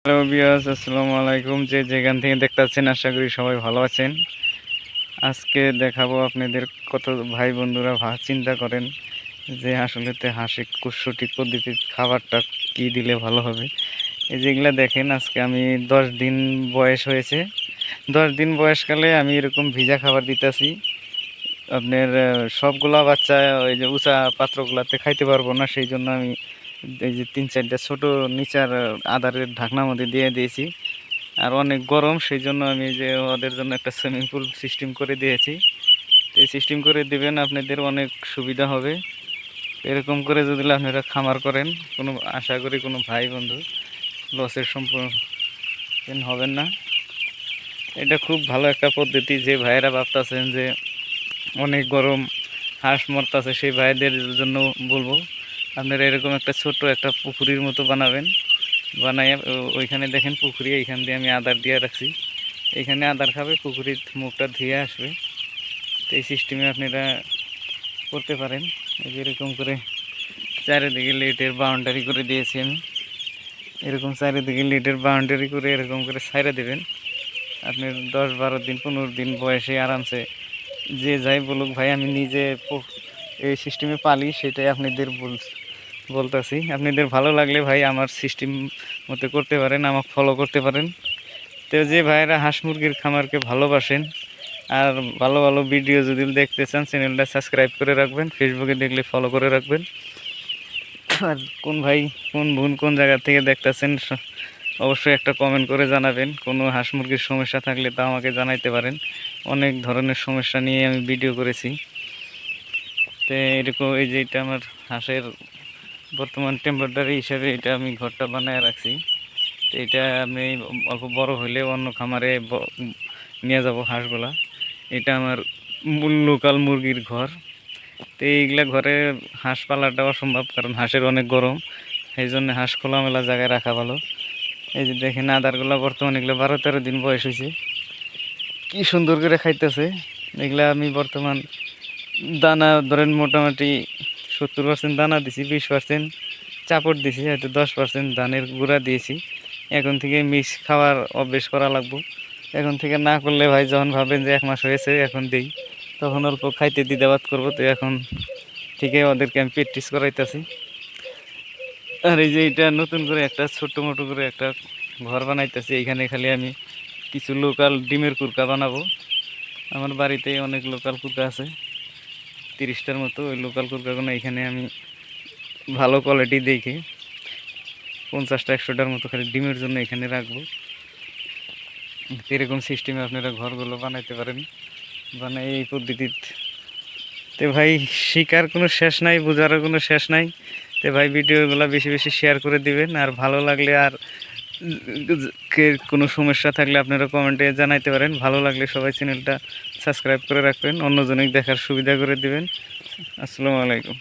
Hello বিয়াস, আসসালামু আলাইকুম। যে যেখান থেকে দেখতেছেন আশা করি সবাই ভালো আছেন। আজকে দেখাবো আপনাদের কত ভাই বন্ধুরা চিন্তা করেন যে আসলেতে হাঁসে সঠিক পদ্ধতির খাবারটা কি দিলে ভালো হবে। এই যেগুলা দেখেন, আজকে আমি 10 দিন বয়স হয়েছে। 10 দিন বয়সকালে আমি এরকম ভিজা খাবার দিতেছি। আপনার সবগুলা বাচ্চা ওই যে উঁচা পাত্রগুলাতে খাইতে পারবো না, সেই জন্য আমি এই যে 3-4টা ছোট নিচার আদারের ঢাকনার মধ্যে দিয়ে দিয়েছি। আর অনেক গরম, সেই জন্য আমি যে ওদের জন্য একটা সুইমিং পুল সিস্টেম করে দিয়েছি। এই সিস্টেম করে দিবেন, আপনাদের অনেক সুবিধা হবে। এরকম করে যদি আপনারা খামার করেন, কোনো আশা করি কোনো ভাই বন্ধু লসের সম্মুখীন হবেন না। এটা খুব ভালো একটা পদ্ধতি। যে ভাইয়েরা ভাবতেছেন যে অনেক গরম, হাঁস মরতাছে, সেই ভাইদের জন্য বলবো আপনারা এরকম একটা ছোট্ট একটা পুকুরির মতো বানাবেন। বানাইয়া ওইখানে দেখেন পুকুরি, এইখান দিয়ে আমি আদার দিয়ে রাখছি। এখানে আদার খাবে, পুকুরির মুখটা ধুয়ে আসবে। তো এই সিস্টেমে আপনারা করতে পারেন। এরকম করে চারিদিকে লিটের বাউন্ডারি করে দিয়েছি আমি। এরকম চারিদিকে লিটের বাউন্ডারি করে এরকম করে ছাইড়া দেবেন। আপনি 10-12 দিন 15 দিন বয়সে আরামসে যে যাই বলুক, ভাই আমি নিজে এই সিস্টেমে পালি, সেটাই আপনাদের বলতেছি। আপনাদের ভালো লাগলে ভাই আমার সিস্টেম মতো করতে পারেন, আমাকে ফলো করতে পারেন। তো যে ভাইয়েরা হাঁস মুরগির খামারকে ভালোবাসেন আর ভালো ভালো ভিডিও যদি দেখতে চান, চ্যানেলটা সাবস্ক্রাইব করে রাখবেন। ফেসবুকে দেখলে ফলো করে রাখবেন। আর কোন ভাই কোন বোন কোন জায়গা থেকে দেখতেছেন অবশ্যই একটা কমেন্ট করে জানাবেন। কোনো হাঁস মুরগির সমস্যা থাকলে তা আমাকে জানাইতে পারেন। অনেক ধরনের সমস্যা নিয়ে আমি ভিডিও করেছি। তো এরকম এই যে এটা আমার হাঁসের বর্তমান টেম্পোরারি হিসাবে এটা আমি ঘরটা বানায় রাখছি। তো এটা আমি অল্প বড় হলে অন্য খামারে নিয়ে যাব হাঁসগুলা। এটা আমার মূল লোকাল মুরগির ঘর। তো এইগুলা ঘরে হাঁস পালাটা অসম্ভব, কারণ হাঁসের অনেক গরম। সেই জন্য হাঁস খোলামেলা জায়গায় রাখা ভালো। এই যে দেখেন আদারগুলা বর্তমানে এগুলো 12-13 দিন বয়স হয়েছে, কি সুন্দর করে খাইতেছে। এগুলা আমি বর্তমান দানা ধরেন মোটামুটি 70% দানা দিছি, 20% চাপড় দিছি, হয়তো 10% ধানের গুঁড়া দিয়েছি। এখন থেকে মিক্স খাওয়ার অভ্যেস করা লাগবো। এখন থেকে না করলে ভাই যখন ভাবেন যে 1 মাস হয়েছে এখন দেই, তখন অল্প খাইতে দিদাবাদ করবো। তো এখন থেকে ওদেরকে আমি প্র্যাকটিস করাইতেছি। আর এই যে এটা নতুন করে একটা ছোট্ট মোটো করে একটা ঘর বানাইতেছি। এইখানে খালি আমি কিছু লোকাল ডিমের কুরকা বানাবো। আমার বাড়িতে অনেক লোকাল কুরকা আছে, 30টার মতো। ওই লোকাল কুরকাগুলো এখানে আমি ভালো কোয়ালিটি দেখে 50টা 100টার মতো খালি ডিমের জন্য এখানে রাখবো। এরকম সিস্টেমে আপনারা ঘরগুলো বানাইতে পারেন, বানাই এই পদ্ধতিতে। তো ভাই শিকার কোনো শেষ নাই, বোঝারও কোনো শেষ নাই। তো ভাই ভিডিওগুলো বেশি বেশি শেয়ার করে দিবেন। আর ভালো লাগলে আর কোনো সমস্যা থাকলে আপনারা কমেন্টে জানাইতে পারেন। ভালো লাগলে সবাই চ্যানেলটা সাবস্ক্রাইব করে রাখবেন, অন্যজনকে দেখার সুবিধা করে দিবেন। আসসালামু আলাইকুম।